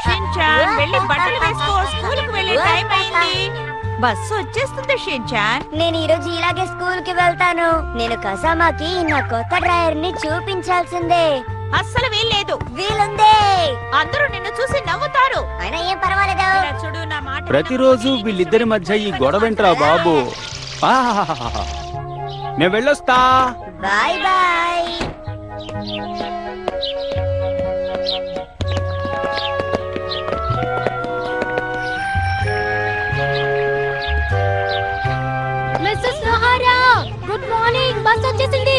Shin-chan వెళ్ళి బట్టలు వేసుకో, స్కూలుకు వెళ్ళే టైం అయింది. బస్సు వచ్చేస్తుంది షిన్చాన్. నేను ఈ రోజు ఇలాగే స్కూల్ కి వెళ్తాను. నేను కసామాకి నా కొత్త డ్రైవర్ ని చూపించాల్సిందే. అస్సలు వీల్లేదు. వీలుందే. అందరూ నిన్ను చూసి నవ్వుతారు. అయినా ఏం పర్వాలేదు. చూడు నా మాట. ప్రతిరోజు వీళ్ళిద్దరి మధ్య ఈ గొడవేంట్రా బాబు. నేను వెళ్ళొస్తా. Bye bye. Mrs Nohara, good morning. Bus వచ్చేసింది.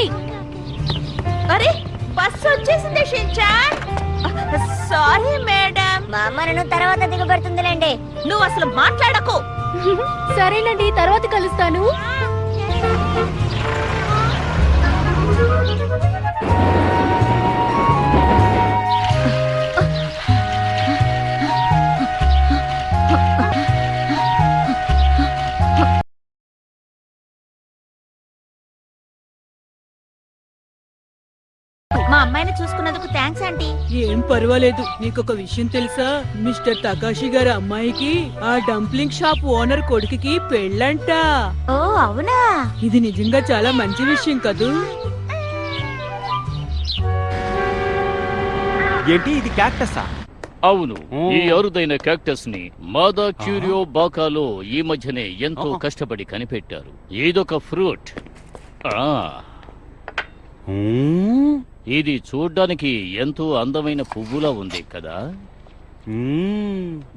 అరే బస్సు వచ్చేసింది షిన్చాన్. Sorry madam. మా అమ్మ నన్ను తర్వాత దిగబడుతుందిలేండి. నువ్వు అసలు మాట్లాడకు. సరేనండి, తర్వాత కలుస్తాను. మా అమ్మాయిని చూసుకున్నందుకు థ్యాంక్స్ ఆంటీ. ఏం పర్వాలేదు. నీకొక విషయం తెలుసా? మిస్టర్ తకాషి గారి అమ్మాయికి ఆ డంప్లింగ్ షాప్ ఓనర్ కొడుకుకి పెళ్ళంట. ఓ అవునా? ఇది నిజంగా చాలా మంచి విషయం కదూ. ఏంటి ఇది క్యాక్టసా? అవును, ఈ అరుదైన క్యాక్టస్ ని మాదా క్యూరియో బాకాలో ఈ మధ్యనే ఎంతో కష్టపడి కనిపెట్టారు. ఇదొక ఫ్రూట్. ఇది చూడ్డానికి ఎంతో అందమైన పువ్వులా ఉంది కదా.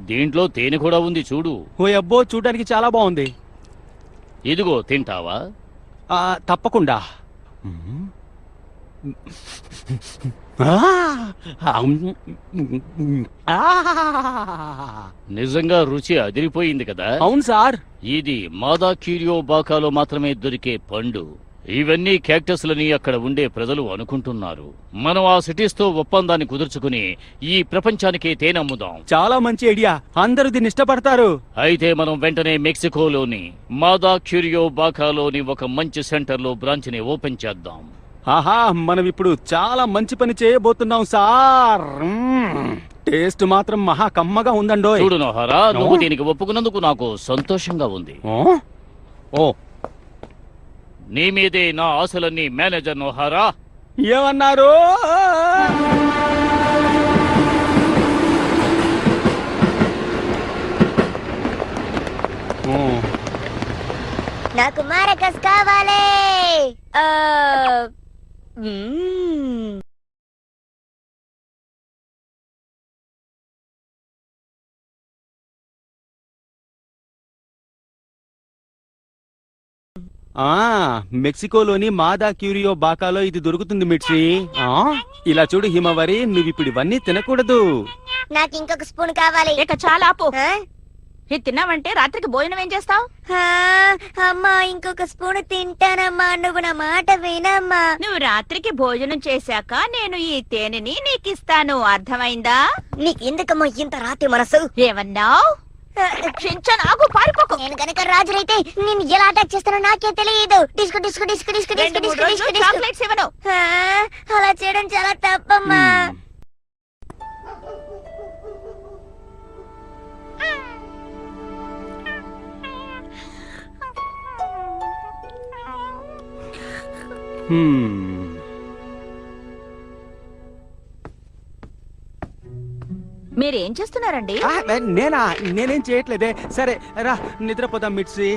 దీంట్లో తేనె కూడా ఉంది చూడు. ఓ అబ్బో, చూడడానికి చాలా బాగుంది. ఇదిగో తింటావా? తప్పకుండా. నిజంగా రుచి అదిరిపోయింది కదా. అవును సార్. ఇది మాదా క్యూరియో బాకాలో మాత్రమే దొరికే పండు. ఇవన్నీ క్యాక్టస్లని అక్కడ ఉండే ప్రజలు అనుకుంటున్నారు. మనం ఆ సిటీస్ తో ఒప్పందాన్ని కుదుర్చుకుని ఈ ప్రపంచానికి తేనమ్ముదాం. చాలా మంచి ఐడియా. అందరూ దీన్ని ఇష్టపడతారు. అయితే మనం వెంటనే మెక్సికోలోని మాదా క్యూరియో బాకాలోని ఒక మంచి సెంటర్ లో బ్రాంచ్ ని ఓపెన్ చేద్దాం. ఆహా, మనం ఇప్పుడు చాలా మంచి పని చేయబోతున్నాం సార్. టేస్ట్ మాత్రం మహా కమ్మగా ఉందండో. చూడు నోహారా, నువ్వు దీనికి ఒప్పుకున్నందుకు నాకు సంతోషంగా ఉంది. ఓ, నీ మీదే నా ఆశలన్నీ మేనేజర్ నోహారా. ఏమన్నారు? నాకు మారకస్ కావాలి. మెక్సికోలోని మాదా క్యూరియో బాకాలో ఇది దొరుకుతుంది మిర్చి. ఇలా చూడు హిమవరి, నువ్విప్పుడు ఇవన్నీ తినకూడదు. నాకు ఇంకొక స్పూన్ కావాలి. ఇక చాలా ఆపు. ఇది తిన్నావంటే రాత్రికి భోజనం ఏం చేస్తావు? అమ్మా, ఇంకొక స్పూన్ తింటానమ్మా. నువ్వు నా మాట వినమ్మా. నువ్వు రాత్రికి భోజనం చేశాక నేను ఈ తేనెని నీకిస్తాను. అర్థమైందా? నీకెందుకమ్మా ఇంత రాత్రి మనసు? ఏమన్నావు? ఆగు, పారిపోకు. నేను కనుక రాజురైతే నేను ఎలా అటాక్ చేస్తానో నాకే తెలియదు. Disco disco disco disco disco disco disco chocolates ఇవ్వను. అలా చేయడం చాలా తప్పమ్మా. మీరేం చేస్తున్నారండి? నేనేం చేయట్లేదే. సరే రా, నిద్రపోదాం మిర్చి.